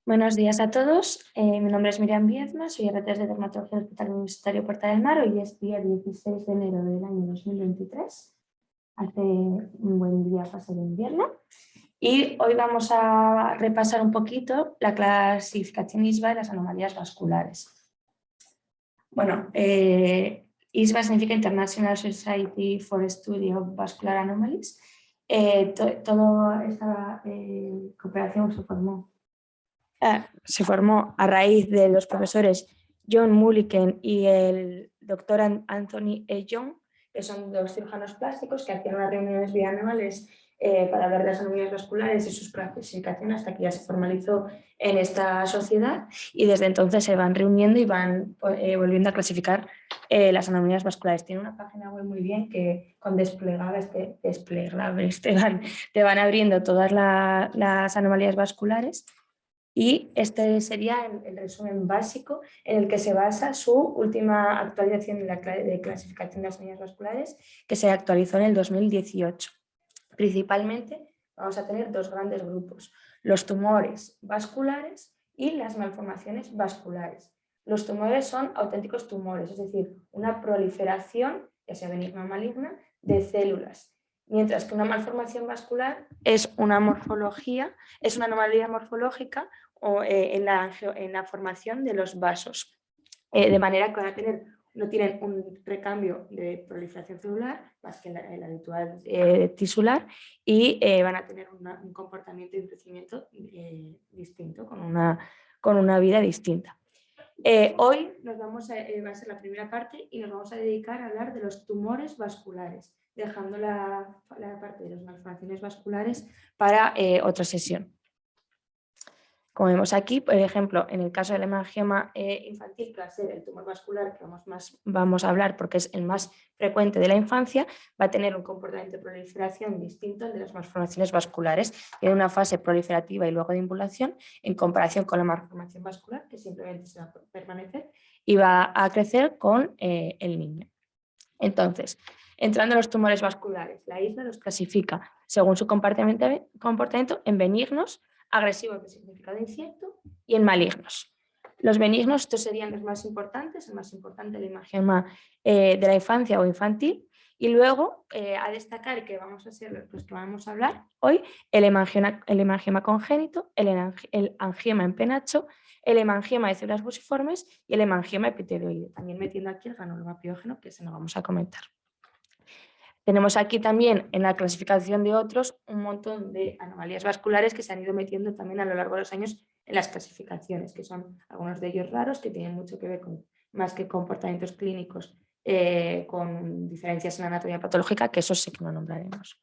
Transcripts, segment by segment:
Buenos días a todos, mi nombre es Miriam Viezma, soy RT de Dermatología del Hospital Universitario Puerta del Mar. Hoy es día 16 de enero del año 2023, hace un buen día para ser invierno, y hoy vamos a repasar un poquito la clasificación ISVA de las anomalías vasculares. Bueno, ISVA significa International Society for Study of Vascular Anomalies. Toda esta cooperación se formó a raíz de los profesores John Mulliken y el doctor Anthony E. Young, que son dos cirujanos plásticos que hacían unas reuniones bianuales para hablar de las anomalías vasculares y sus clasificaciones, hasta que ya se formalizó en esta sociedad, y desde entonces se van reuniendo y van volviendo a clasificar las anomalías vasculares. Tiene una página web muy bien que con desplegables te van abriendo todas las anomalías vasculares. Y este sería el resumen básico en el que se basa su última actualización de clasificación de las anomalías vasculares, que se actualizó en el 2018. Principalmente vamos a tener dos grandes grupos: los tumores vasculares y las malformaciones vasculares. Los tumores son auténticos tumores, es decir, una proliferación, ya sea benigna o maligna, de células. Mientras que una malformación vascular es una morfología, es una anomalía morfológica en la formación de los vasos, de manera que no tienen un recambio de proliferación celular más que el habitual tisular, y van a tener un comportamiento y un crecimiento distinto, con una vida distinta. Hoy va a ser la primera parte y nos vamos a dedicar a hablar de los tumores vasculares, dejando la parte de las malformaciones vasculares para otra sesión. Como vemos aquí, por ejemplo, en el caso del hemangioma infantil, que va a ser el tumor vascular que vamos a hablar porque es el más frecuente de la infancia, va a tener un comportamiento de proliferación distinto al de las malformaciones vasculares. Tiene una fase proliferativa y luego de invulación, en comparación con la malformación vascular, que simplemente se va a permanecer y va a crecer con el niño. Entonces, entrando en los tumores vasculares, la ISVA los clasifica según su comportamiento en benignos, agresivos de significado incierto, y en malignos. Los benignos, estos serían los más importantes, el más importante, el hemangioma de la infancia o infantil, y luego a destacar, que vamos a ser los que vamos a hablar hoy, el hemangioma congénito, el angioma en penacho, el hemangioma de células fusiformes y el hemangioma epitelioide, también metiendo aquí el granuloma piógeno, que se lo vamos a comentar. Tenemos aquí también en la clasificación de otros un montón de anomalías vasculares que se han ido metiendo también a lo largo de los años en las clasificaciones, que son algunos de ellos raros, que tienen mucho que ver con más que comportamientos clínicos, con diferencias en la anatomía patológica, que eso sí que no nombraremos.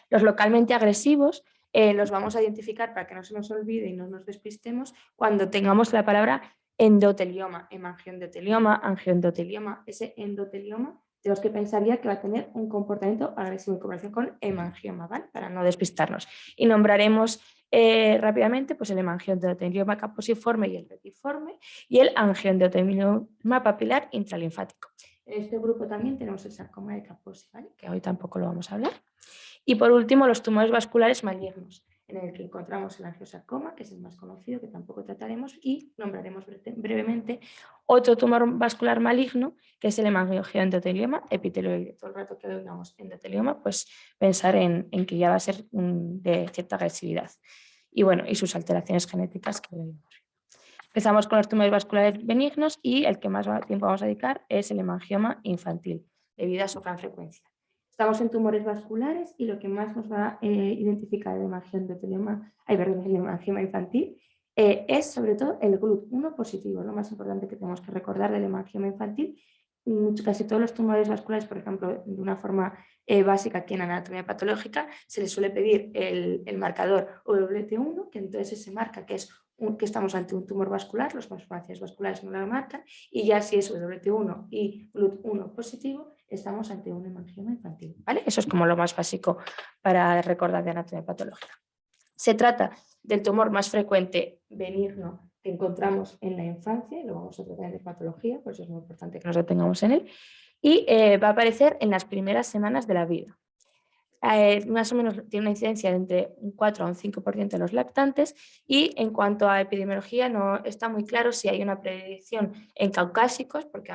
Los localmente agresivos los vamos a identificar para que no se nos olvide y no nos despistemos cuando tengamos la palabra endotelioma, hemangiendotelioma, angioendotelioma. Ese endotelioma tenemos que pensaría que va a tener un comportamiento agresivo en comparación con hemangioma, ¿vale? Para no despistarnos. Y nombraremos rápidamente pues, el hemangiendotelioma caposiforme y el retiforme, y el angioendotelioma papilar intralinfático. En este grupo también tenemos el sarcoma de Kaposi, ¿vale? Que hoy tampoco lo vamos a hablar. Y por último, los tumores vasculares malignos, en el que encontramos el angiosarcoma, que es el más conocido, que tampoco trataremos, y nombraremos brevemente otro tumor vascular maligno, que es el hemangiendotelioma epitelioide. Todo el rato que oigamos endotelioma, pues pensar en que ya va a ser de cierta agresividad. Y bueno, y sus alteraciones genéticas que veremos. Empezamos con los tumores vasculares benignos, y el que más tiempo vamos a dedicar es el hemangioma infantil, debido a su gran frecuencia. Estamos en tumores vasculares y lo que más nos va a identificar el hemangioma infantil es sobre todo el GLUT1 positivo, lo más importante que tenemos que recordar del hemangioma infantil. Casi todos los tumores vasculares, por ejemplo, de una forma básica aquí en anatomía patológica, se les suele pedir el marcador WT1, que entonces se marca que estamos ante un tumor vascular, las malformaciones vasculares no lo marcan, y ya si es WT1 y GLUT1 positivo, estamos ante un hemangioma infantil, ¿vale? Eso es como lo más básico para recordar de anatomía patológica. Se trata del tumor más frecuente benigno que encontramos en la infancia, y lo vamos a tratar de patología, por eso es muy importante que nos detengamos en él, y va a aparecer en las primeras semanas de la vida. más o menos tiene una incidencia de entre un 4 a un 5% de los lactantes, y en cuanto a epidemiología no está muy claro si hay una predicción en caucásicos, porque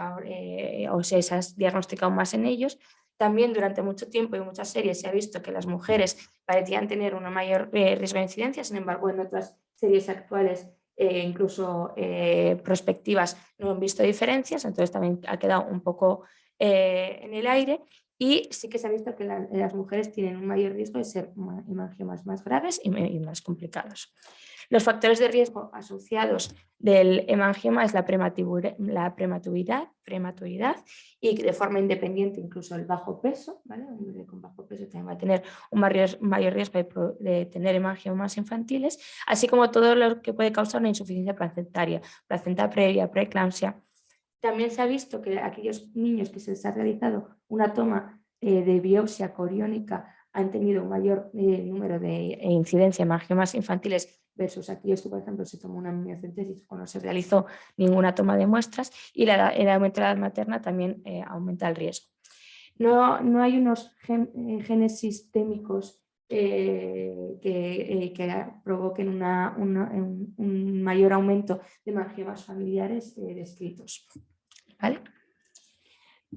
o si se ha diagnosticado más en ellos. También durante mucho tiempo y en muchas series se ha visto que las mujeres parecían tener una mayor riesgo de incidencia, sin embargo en otras series actuales incluso prospectivas no han visto diferencias, entonces también ha quedado un poco en el aire. Y sí que se ha visto que las mujeres tienen un mayor riesgo de ser hemangiomas más graves y más complicados. Los factores de riesgo asociados del hemangioma es la prematuridad y de forma independiente incluso el bajo peso, ¿vale? Un bebé con bajo peso también va a tener un mayor riesgo de tener hemangiomas infantiles, así como todo lo que puede causar una insuficiencia placentaria, placenta previa, preeclampsia. También se ha visto que aquellos niños que se les ha realizado una toma de biopsia coriónica han tenido un mayor número de incidencia en hemangiomas infantiles versus aquellos que, por ejemplo, se tomó una amniocentesis cuando se realizó ninguna toma de muestras, y el aumento de la edad materna también aumenta el riesgo. No hay unos genes sistémicos que provoquen un mayor aumento de hemangiomas familiares descritos. ¿Vale?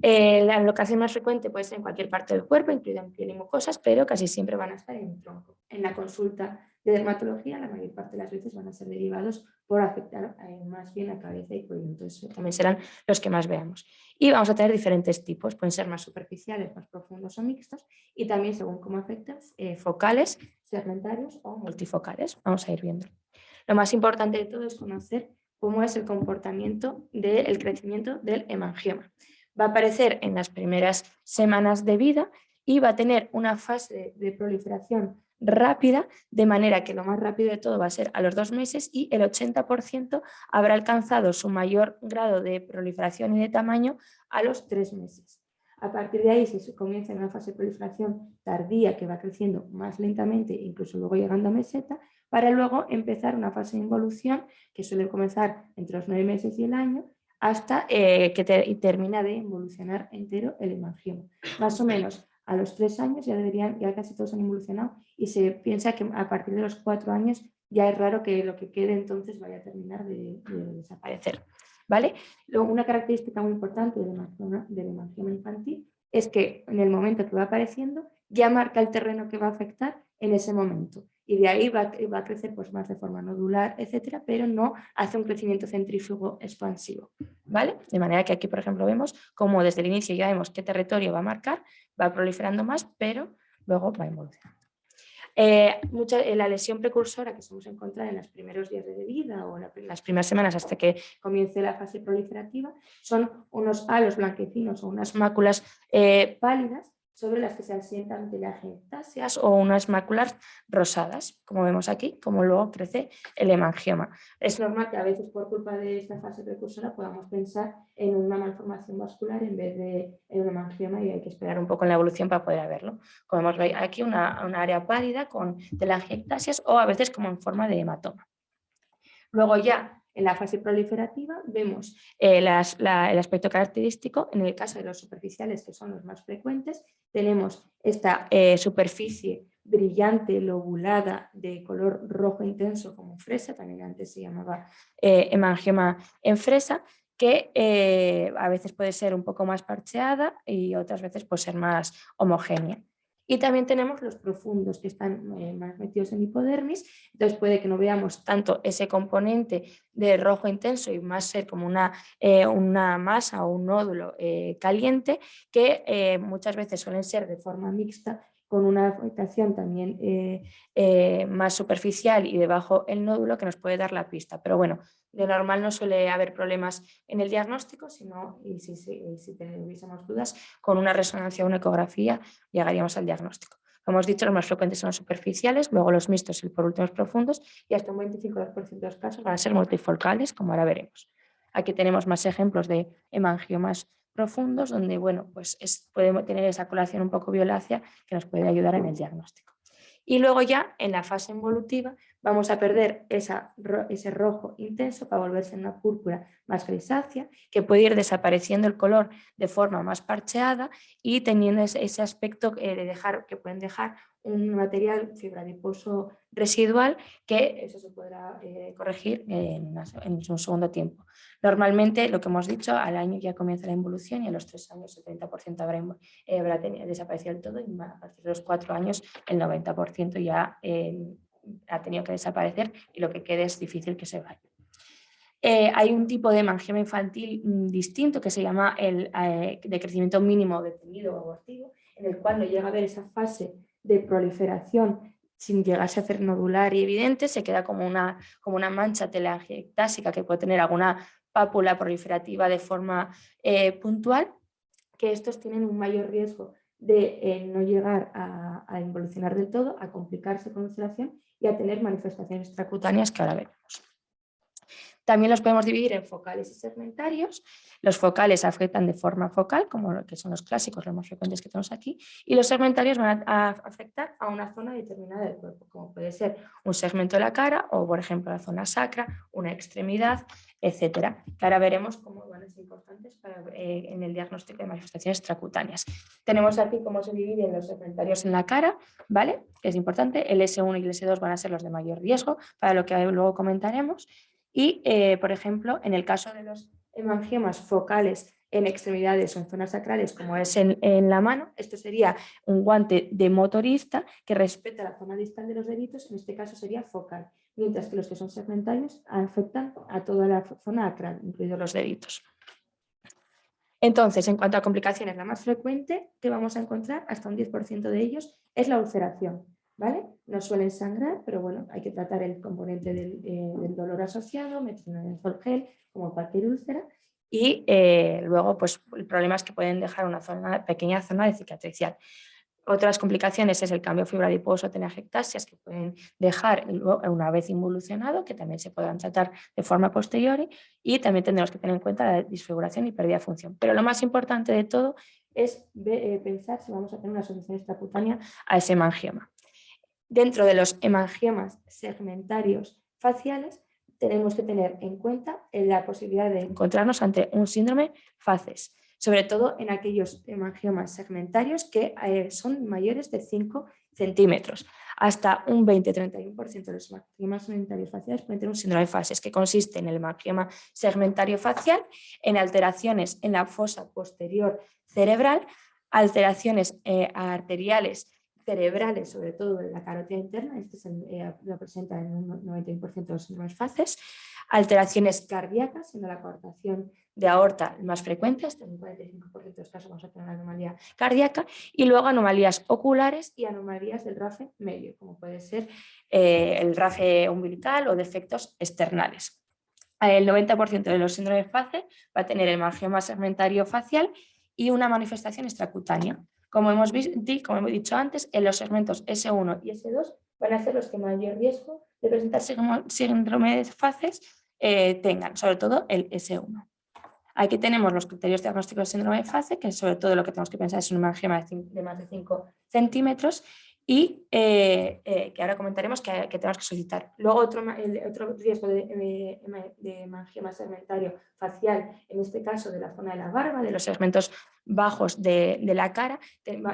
La locación más frecuente puede ser en cualquier parte del cuerpo, incluida en piel y mucosas, pero casi siempre van a estar en el tronco. En la consulta de dermatología, la mayor parte de las veces van a ser derivados por afectar más bien a cabeza y cuello, entonces también serán los que más veamos. Y vamos a tener diferentes tipos, pueden ser más superficiales, más profundos o mixtos, y también según cómo afectan, focales, segmentarios o multifocales. Vamos a ir viendo. Lo más importante de todo es conocer cómo es el comportamiento del crecimiento del hemangioma. Va a aparecer en las primeras semanas de vida y va a tener una fase de proliferación rápida, de manera que lo más rápido de todo va a ser a los 2 meses, y el 80% habrá alcanzado su mayor grado de proliferación y de tamaño a los 3 meses. A partir de ahí se comienza una fase de proliferación tardía que va creciendo más lentamente, incluso luego llegando a meseta, para luego empezar una fase de involución que suele comenzar entre los 9 meses y el año, hasta que termina de involucionar entero el hemangioma. Más o menos a los 3 años ya casi todos han involucionado, y se piensa que a partir de los 4 años ya es raro que lo que quede entonces vaya a terminar de desaparecer. ¿Vale? Luego, una característica muy importante del hemangioma infantil es que en el momento que va apareciendo ya marca el terreno que va a afectar en ese momento, y de ahí va a crecer pues, más de forma nodular, etcétera, pero no hace un crecimiento centrífugo expansivo. ¿Vale? De manera que aquí, por ejemplo, vemos cómo desde el inicio ya vemos qué territorio va a marcar, va proliferando más, pero luego va evolucionando. La lesión precursora que solemos encontrar en los primeros días de vida o en las primeras semanas hasta que comience la fase proliferativa son unos halos blanquecinos o unas máculas pálidas sobre las que se asientan telangiectasias o unas máculas rosadas, como vemos aquí, como luego crece el hemangioma. Es normal que a veces por culpa de esta fase precursora podamos pensar en una malformación vascular en vez de en un hemangioma, y hay que esperar un poco en la evolución para poder verlo. Como vemos aquí una área pálida con telangiectasias o a veces como en forma de hematoma. Luego ya en la fase proliferativa vemos el aspecto característico. En el caso de los superficiales, que son los más frecuentes, tenemos esta superficie brillante, lobulada, de color rojo intenso como fresa, también antes se llamaba hemangioma en fresa, que a veces puede ser un poco más parcheada y otras veces puede ser más homogénea. Y también tenemos los profundos, que están más metidos en hipodermis, entonces puede que no veamos tanto ese componente de rojo intenso y más ser como una masa o un nódulo caliente, que muchas veces suelen ser de forma mixta, con una afectación también más superficial y debajo el nódulo, que nos puede dar la pista. Pero bueno, de normal no suele haber problemas en el diagnóstico, sino, y si tuviésemos dudas, con una resonancia o una ecografía llegaríamos al diagnóstico. Como hemos dicho, los más frecuentes son los superficiales, luego los mixtos y por último los profundos, y hasta un 25% de los casos van a ser multifocales, como ahora veremos. Aquí tenemos más ejemplos de hemangiomas profundos, donde bueno, pues podemos tener esa coloración un poco violácea que nos puede ayudar en el diagnóstico. Y luego ya en la fase involutiva vamos a perder ese rojo intenso para volverse en una púrpura más grisácea, que puede ir desapareciendo el color de forma más parcheada y teniendo ese aspecto que pueden dejar un material fibra adiposo residual, que eso se podrá corregir en un segundo tiempo. Normalmente, lo que hemos dicho, al año ya comienza la involución y a los 3 años el 30% habrá desaparecido del todo, y a partir de los 4 años el 90% ya ha tenido que desaparecer y lo que quede es difícil que se vaya. Hay un tipo de hemangioma infantil distinto que se llama el de crecimiento mínimo detenido o abortivo, en el cual no llega a haber esa fase de proliferación sin llegarse a hacer nodular y evidente, se queda como una mancha telangiectásica que puede tener alguna pápula proliferativa de forma puntual, que estos tienen un mayor riesgo de no llegar a involucionar del todo, a complicarse con ulceración y a tener manifestaciones extracutáneas que ahora veremos. También los podemos dividir en focales y segmentarios. Los focales afectan de forma focal, como lo que son los clásicos, los más frecuentes que tenemos aquí, y los segmentarios van a afectar a una zona determinada del cuerpo, como puede ser un segmento de la cara o, por ejemplo, la zona sacra, una extremidad, etcétera. Que ahora veremos cómo van a ser importantes en el diagnóstico de manifestaciones extracutáneas. Tenemos aquí cómo se dividen los segmentarios en la cara, ¿vale? Que es importante. El S1 y el S2 van a ser los de mayor riesgo, para lo que luego comentaremos. Y, por ejemplo, en el caso de los hemangiomas focales en extremidades o en zonas sacrales, como es en la mano, esto sería un guante de motorista que respeta la zona distal de los deditos, en este caso sería focal, mientras que los que son segmentarios afectan a toda la zona acral, incluidos los deditos. Entonces, en cuanto a complicaciones, la más frecuente que vamos a encontrar, hasta un 10% de ellos, es la ulceración. ¿Vale? No suelen sangrar, pero bueno, hay que tratar el componente del dolor asociado, metronidazol gel, como cualquier úlcera, y luego pues problemas que pueden dejar una pequeña zona de cicatricial. Otras complicaciones es el cambio fibra adiposo, telangiectasias, que pueden dejar una vez involucionado, que también se podrán tratar de forma posterior, y también tendremos que tener en cuenta la disfiguración y pérdida de función. Pero lo más importante de todo es pensar si vamos a tener una asociación extracutánea a ese hemangioma. Dentro de los hemangiomas segmentarios faciales tenemos que tener en cuenta la posibilidad de encontrarnos ante un síndrome facies, sobre todo en aquellos hemangiomas segmentarios que son mayores de 5 centímetros. Hasta un 20-31% de los hemangiomas segmentarios faciales pueden tener un síndrome facies, que consiste en el hemangioma segmentario facial, en alteraciones en la fosa posterior cerebral, alteraciones arteriales cerebrales, sobre todo en la carótida interna, este lo presenta en un 91% de los síndromes facies, alteraciones cardíacas, siendo la coartación de aorta más frecuente, hasta en un 45% de los casos vamos a tener una anomalía cardíaca, y luego anomalías oculares y anomalías del rafe medio, como puede ser el rafe umbilical o defectos externales. El 90% de los síndromes facies va a tener el hemangioma segmentario facial y una manifestación extracutánea. Como hemos dicho antes, en los segmentos S1 y S2 van a ser los que mayor riesgo de presentar síndromes facies tengan, sobre todo el S1. Aquí tenemos los criterios diagnósticos de síndrome de Facies, que sobre todo lo que tenemos que pensar es un hemangioma de más de 5 centímetros, y que ahora comentaremos que tenemos que solicitar. Luego otro riesgo de hemangioma segmentario facial, en este caso de la zona de la barba, de los segmentos bajos de la cara,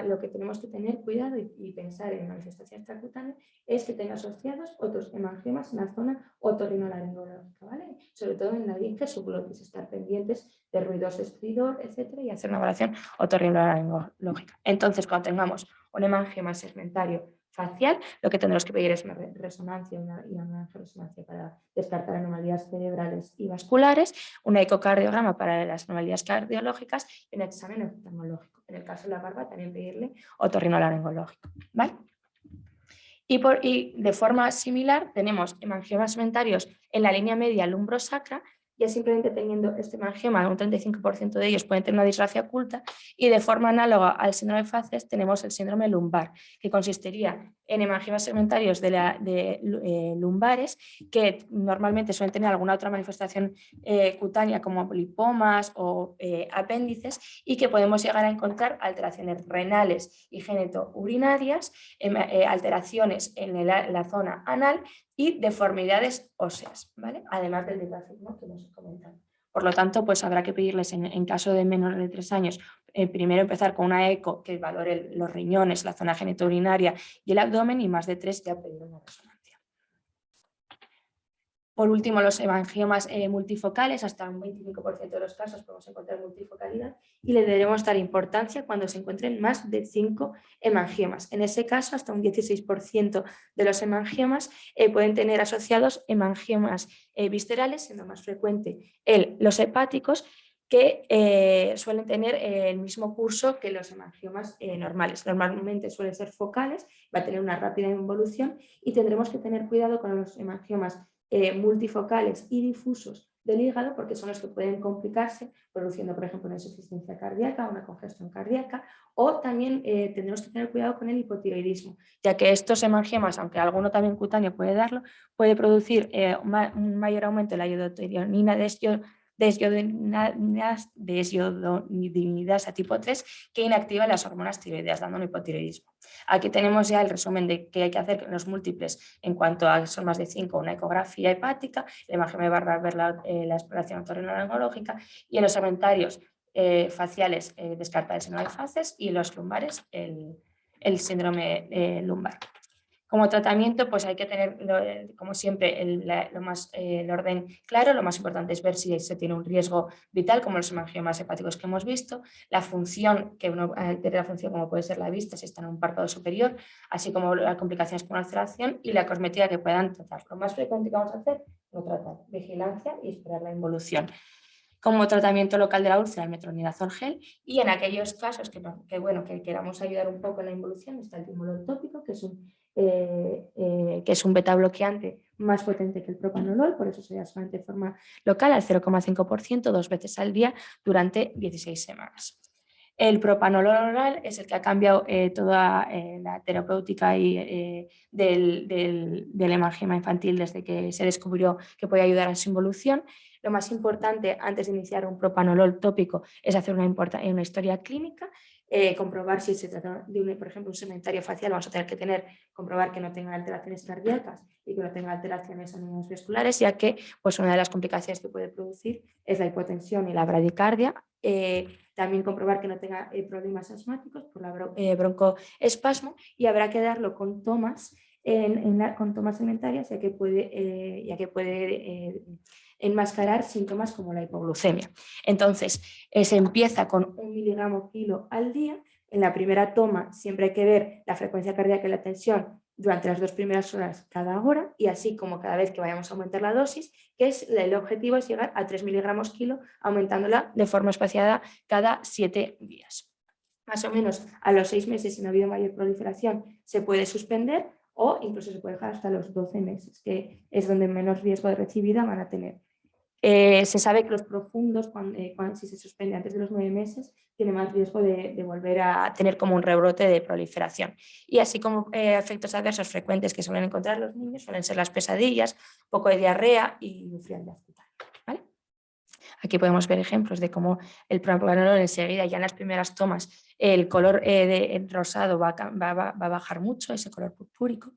lo que tenemos que tener cuidado y pensar en manifestación extracutánea es que tenga asociados otros hemangiomas en la zona otorrinolaringológica, ¿vale? Sobre todo en la linge subglotis, estar pendientes de ruidos de estridor, etcétera, y hacer una evaluación otorrinolaringológica. Entonces, cuando tengamos un hemangioma segmentario facial, lo que tendremos que pedir es una resonancia y una resonancia para descartar anomalías cerebrales y vasculares, un ecocardiograma para las anomalías cardiológicas y un examen oftalmológico. En el caso de la barba, también pedirle otorrinolaringológico, ¿vale? Y de forma similar tenemos hemangiomas segmentarios en la línea media lumbrosacra. Ya simplemente teniendo este hemangioma, un 35% de ellos pueden tener una disgrafia oculta, y de forma análoga al síndrome de Facies tenemos el síndrome lumbar, que consistiría en hemangiomas segmentarios lumbares, que normalmente suelen tener alguna otra manifestación cutánea como lipomas o apéndices, y que podemos llegar a encontrar alteraciones renales y genitourinarias, alteraciones en la zona anal y deformidades óseas, ¿vale? Además del digrafismo que hemos comentado. Por lo tanto, pues habrá que pedirles en caso de menos de 3 años, primero empezar con una eco que valore los riñones, la zona genitourinaria y el abdomen, y más de 3 ya pedir una resonancia. Por último, los hemangiomas multifocales, hasta un 25% de los casos podemos encontrar multifocalidad, y le debemos dar importancia cuando se encuentren más de 5 hemangiomas. En ese caso, hasta un 16% de los hemangiomas pueden tener asociados hemangiomas viscerales, siendo más frecuente los hepáticos, que suelen tener el mismo curso que los hemangiomas normales. Normalmente suelen ser focales, va a tener una rápida involución, y tendremos que tener cuidado con los hemangiomas multifocales y difusos del hígado, porque son los que pueden complicarse produciendo, por ejemplo, una insuficiencia cardíaca, una congestión cardíaca, o también tendremos que tener cuidado con el hipotiroidismo, ya que estos hemangiomas, aunque alguno también cutáneo puede darlo, puede producir un mayor aumento de la iodotironina desiyodinidasa tipo 3, que inactiva las hormonas tiroideas, dando un hipotiroidismo. Aquí tenemos ya el resumen de qué hay que hacer en los múltiples en cuanto a son más de 5, una ecografía hepática, la imagen me va a ver la exploración otorrinolaringológica, y en los segmentarios faciales descartar el síndrome de faces, y en los lumbares el síndrome lumbar. Como tratamiento, pues hay que tener, como siempre, el orden claro. Lo más importante es ver si se tiene un riesgo vital, como los hemangiomas hepáticos que hemos visto, la función, que uno altere la función, como puede ser la vista si está en un párpado superior, así como las complicaciones con ulceración y la cosmética que puedan tratar. Lo más frecuente que vamos a hacer, no tratar, vigilancia y esperar la involución. Como tratamiento local de la úlcera, el metronidazol gel, y en aquellos casos que queramos ayudar un poco en la involución, está el timolol tópico, que es un beta bloqueante más potente que el propanolol, por eso se da solamente de forma local al 0,5%, 2 veces al día durante 16 semanas. El propanolol oral es el que ha cambiado toda la terapéutica del hemangioma infantil desde que se descubrió que podía ayudar a su involución. Lo más importante antes de iniciar un propanolol tópico es hacer una historia clínica, comprobar si se trata de, por ejemplo, un segmentario facial. Vamos a tener que comprobar que no tenga alteraciones cardíacas y que no tenga alteraciones a niveles vasculares, ya que pues, una de las complicaciones que puede producir es la hipotensión y la bradicardia. También comprobar que no tenga problemas asmáticos por la broncoespasmo, y habrá que darlo con tomas con tomas alimentarias, ya que puede enmascarar síntomas como la hipoglucemia. Entonces, se empieza con 1 miligramo kilo al día. En la primera toma siempre hay que ver la frecuencia cardíaca y la tensión durante las 2 primeras horas cada hora, y así como cada vez que vayamos a aumentar la dosis, que el objetivo es llegar a 3 miligramos kilo, aumentándola de forma espaciada cada 7 días. Más o menos a los 6 meses, si no ha habido mayor proliferación, se puede suspender, o incluso se puede dejar hasta los 12 meses, que es donde menos riesgo de recibida van a tener. Se sabe que los profundos, si se suspende antes de los 9 meses, tiene más riesgo de volver a tener como un rebrote de proliferación. Y así como efectos adversos frecuentes que suelen encontrar los niños suelen ser las pesadillas, un poco de diarrea y frialdad cutánea, ¿vale? Aquí podemos ver ejemplos de cómo el propanolol enseguida, ya en las primeras tomas, el color rosado va a bajar mucho, ese color purpúrico.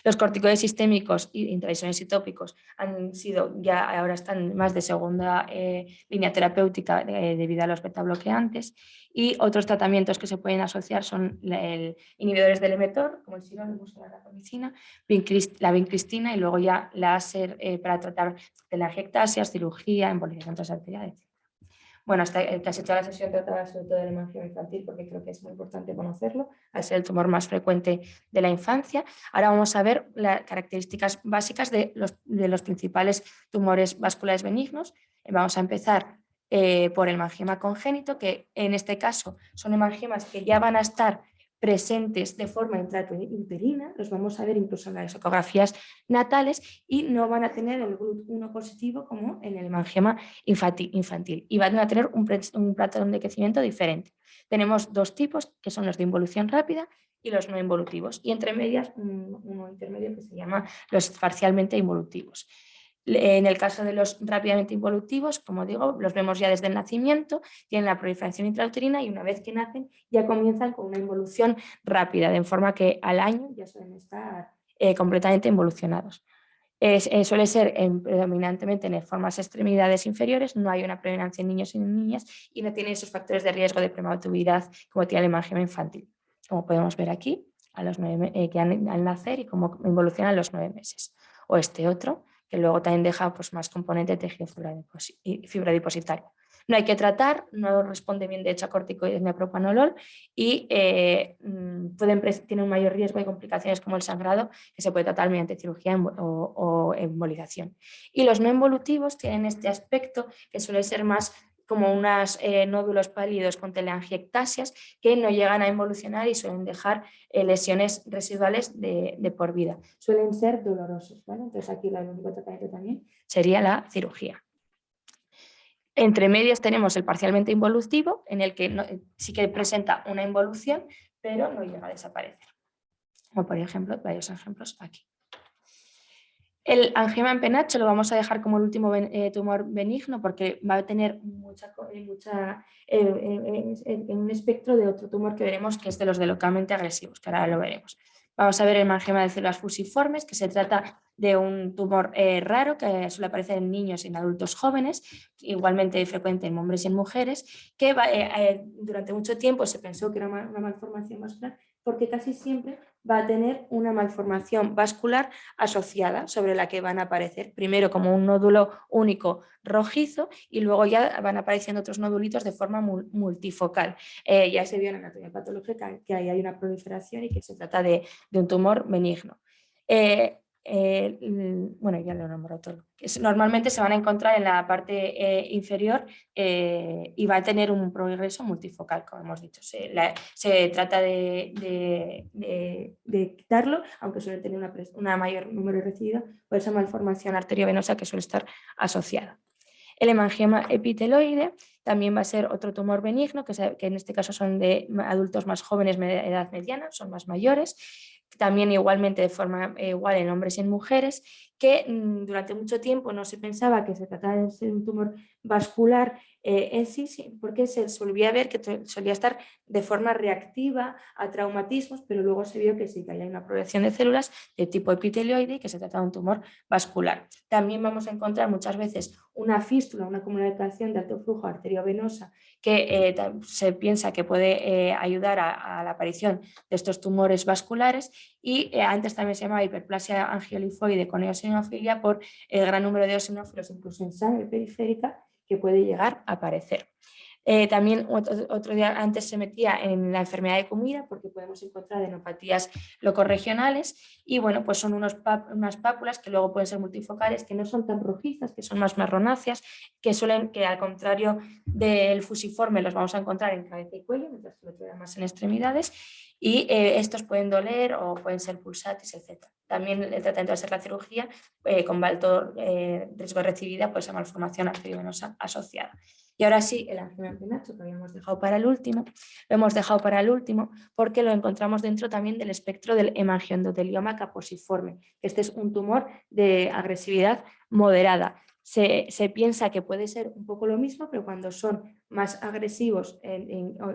Los corticoides sistémicos intravisores y tópicos ahora están más de segunda línea terapéutica debido a los betabloqueantes, y otros tratamientos que se pueden asociar son inhibidores del mTOR, como el sirolimus o la rapamicina, la vincristina, y luego ya láser para tratar telangiectasias, cirugía, embolización transarterial, etc. Bueno, hasta casi toda la sesión trataba sobre todo del hemangioma infantil, porque creo que es muy importante conocerlo, al ser el tumor más frecuente de la infancia. Ahora vamos a ver las características básicas de los principales tumores vasculares benignos. Vamos a empezar por el hemangioma congénito, que en este caso son hemangiomas que ya van a estar presentes de forma intrauterina, los vamos a ver incluso en las ecografías natales, y no van a tener el GLUT1 positivo como en el hemangioma infantil, y van a tener un patrón de crecimiento diferente. Tenemos dos tipos, que son los de involución rápida y los no involutivos, y entre medias uno intermedio que se llama los parcialmente involutivos. En el caso de los rápidamente involutivos, como digo, los vemos ya desde el nacimiento, tienen la proliferación intrauterina y una vez que nacen ya comienzan con una involución rápida, de forma que al año ya suelen estar completamente involucionados. Suele ser predominantemente en formas extremidades inferiores, no hay una predominancia en niños y en niñas y no tiene esos factores de riesgo de prematuricidad como tiene el hemangioma infantil, como podemos ver aquí, a los que al nacer y cómo evolucionan los 9 meses. O este otro, que luego también deja pues, más componente de tejido fibra depositaria. No hay que tratar, no responde bien de hecho a corticoides ni a propanolol y tiene un mayor riesgo de complicaciones como el sangrado, que se puede tratar mediante cirugía o embolización. Y los no involutivos tienen este aspecto que suele ser más como unos nódulos pálidos con telangiectasias que no llegan a involucionar y suelen dejar lesiones residuales de por vida. Suelen ser dolorosos, ¿vale? Entonces aquí el único tratamiento también sería la cirugía. Entre medias tenemos el parcialmente involutivo, en el que sí que presenta una involución, pero no llega a desaparecer. Como por ejemplo, varios ejemplos aquí. El angioma en penacho lo vamos a dejar como el último tumor benigno porque va a tener un espectro de otro tumor que veremos que es de los de localmente agresivos, que ahora lo veremos. Vamos a ver el angioma de células fusiformes, que se trata de un tumor raro que suele aparecer en niños y en adultos jóvenes, igualmente frecuente en hombres y en mujeres, que durante mucho tiempo se pensó que era una malformación vascular porque casi siempre va a tener una malformación vascular asociada sobre la que van a aparecer primero como un nódulo único rojizo y luego ya van apareciendo otros nodulitos de forma multifocal. Ya se vio en anatomía patológica que ahí hay una proliferación y que se trata de un tumor benigno. Bueno, ya lo he nombrado todo. Normalmente se van a encontrar en la parte inferior y va a tener un progreso multifocal, como hemos dicho. Se trata de quitarlo, aunque suele tener una mayor número de recidiva por esa malformación arteriovenosa que suele estar asociada. El hemangioma epiteloide también va a ser otro tumor benigno, que en este caso son de adultos más jóvenes de edad mediana, son más mayores, también igualmente de forma igual en hombres y en mujeres, que durante mucho tiempo no se pensaba que se trataba de ser un tumor vascular en sí, porque se solía ver que solía estar de forma reactiva a traumatismos, pero luego se vio que sí, que hay una progresión de células de tipo epitelioide y que se trata de un tumor vascular. También vamos a encontrar muchas veces una fístula, una comunicación de alto flujo arteriovenosa que se piensa que puede ayudar a la aparición de estos tumores vasculares y antes también se llamaba hiperplasia angiolifoide con eosinofilia por el gran número de eosinófilos incluso en sangre periférica que puede llegar a aparecer. También otro día antes se metía en la enfermedad de Kumira porque podemos encontrar adenopatías locorregionales y bueno, pues son unas pápulas que luego pueden ser multifocales, que no son tan rojizas, que son más marronáceas, que al contrario del fusiforme los vamos a encontrar en cabeza y cuello, mientras que lo más en extremidades y estos pueden doler o pueden ser pulsátiles, etc. También el tratamiento va a ser la cirugía con alto riesgo de recidiva por esa malformación arteriovenosa asociada. Y ahora sí, el angioma en penacho que habíamos dejado para el último, lo hemos dejado para el último porque lo encontramos dentro también del espectro del hemangiondotelioma caposiforme. Este es un tumor de agresividad moderada. Se piensa que puede ser un poco lo mismo, pero cuando son más agresivos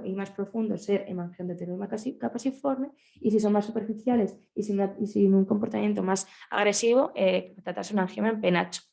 y más profundos, ser hemangiondotelioma caposiforme, y si son más superficiales y sin un comportamiento más agresivo, tratarse un angioma en penacho.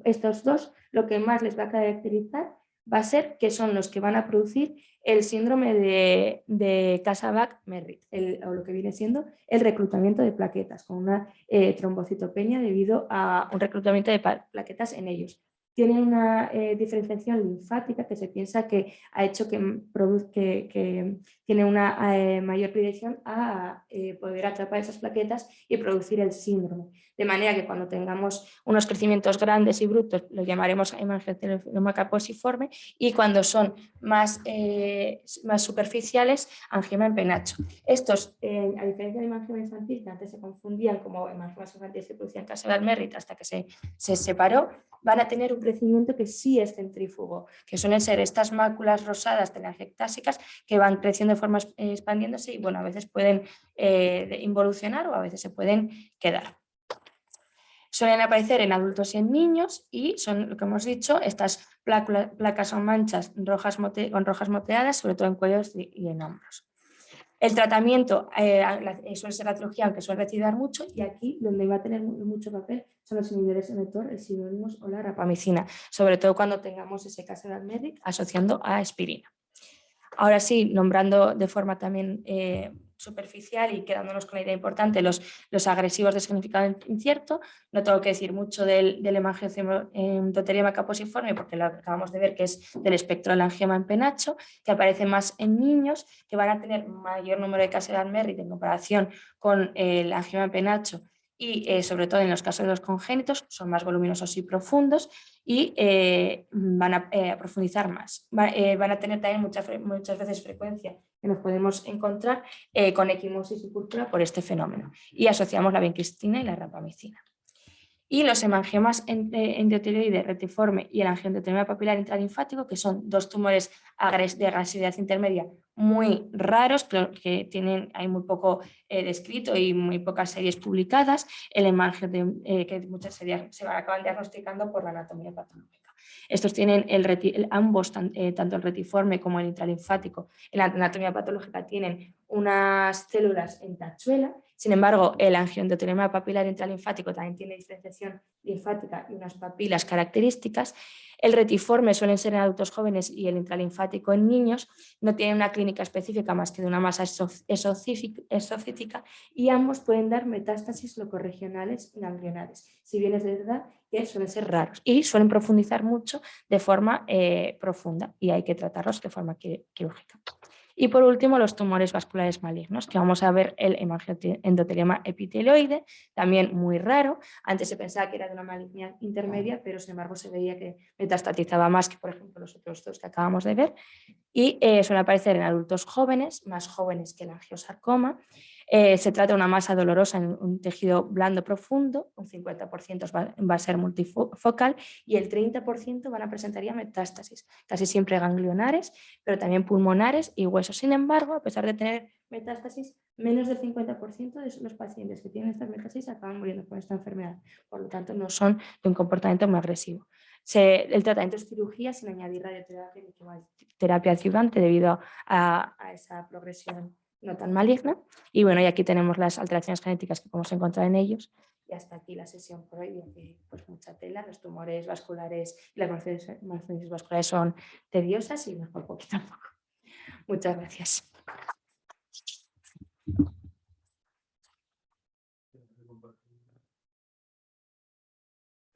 Estos dos, lo que más les va a caracterizar va a ser que son los que van a producir el síndrome de Casa-Bach-Merritt, o lo que viene siendo el reclutamiento de plaquetas, con una trombocitopenia debido a un reclutamiento de plaquetas en ellos. Tienen una diferenciación linfática que se piensa que ha hecho que tiene una mayor predicción a poder atrapar esas plaquetas y producir el síndrome. de manera que cuando tengamos unos crecimientos grandes y brutos lo llamaremos hemangioma caposiforme, y cuando son más superficiales, angioma en penacho. Estos, a diferencia de hemangioma infantil, que antes se confundían como hemangiomas infantiles que producían Cassel-Almerrit hasta que se separó, van a tener un crecimiento que sí es centrífugo, que suelen ser estas máculas rosadas telangiectásicas que van creciendo de forma expandiéndose y bueno, a veces pueden involucionar o a veces se pueden quedar. Suelen aparecer en adultos y en niños y son, lo que hemos dicho, estas placas o manchas rojas con rojas moteadas, sobre todo en cuellos y en hombros. El tratamiento suele ser la cirugía, aunque suele recidir mucho, y aquí donde va a tener mucho papel son los inhibidores de mTOR, el sibutramol o la rapamicina, sobre todo cuando tengamos ese Cassel-Almerrit asociando a aspirina. Ahora sí, nombrando de forma también superficial y quedándonos con la idea importante, los agresivos de significado incierto. No tengo que decir mucho del hemangioma endotelioma caposiforme porque lo acabamos de ver que es del espectro del angioma en penacho, que aparece más en niños, que van a tener mayor número de Cassel-Almerrit en comparación con el angioma en penacho y sobre todo en los casos de los congénitos son más voluminosos y profundos y van a profundizar más. Van a tener también muchas veces frecuencia que nos podemos encontrar con equimosis y púrpura por este fenómeno y asociamos la vincristina y la rapamicina. Y los hemangiomas endotelioide retiforme y el angioendoteloma papilar intralinfático, que son dos tumores de agresividad intermedia muy raros, pero que hay muy poco descrito y muy pocas series publicadas, el hemangioma que muchas series se acaban diagnosticando por la anatomía patológica. Estos tienen ambos, tanto el retiforme como el intralinfático, en la anatomía patológica tienen unas células en tachuela. Sin embargo, el angioendoteloma papilar intralinfático también tiene diferenciación linfática y unas papilas características. El retiforme suelen ser en adultos jóvenes y el intralinfático en niños. No tienen una clínica específica más que de una masa exocítica y ambos pueden dar metástasis locorregionales ganglionares, si bien es verdad que suelen ser raros y suelen profundizar mucho de forma profunda y hay que tratarlos de forma quirúrgica. Y por último, los tumores vasculares malignos, que vamos a ver el hemangioendotelioma epitelioide, también muy raro. Antes se pensaba que era de una malignidad intermedia, pero sin embargo se veía que metastatizaba más que, por ejemplo, los otros dos que acabamos de ver. Y suele aparecer en adultos jóvenes, más jóvenes que el angiosarcoma. Se trata de una masa dolorosa en un tejido blando profundo, un 50% va a ser multifocal y el 30% van a presentar ya metástasis, casi siempre ganglionares, pero también pulmonares y huesos. Sin embargo, a pesar de tener metástasis, menos del 50% de los pacientes que tienen estas metástasis acaban muriendo con esta enfermedad. Por lo tanto, no son de un comportamiento muy agresivo. El tratamiento es cirugía sin añadir radioterapia ni terapia adyuvante debido a esa progresión no tan maligna. Y bueno, y aquí tenemos las alteraciones genéticas que podemos encontrar en ellos. Y hasta aquí la sesión por hoy, que pues mucha tela, los tumores vasculares y las malformaciones vasculares son tediosas y mejor poquito a poco. Muchas gracias.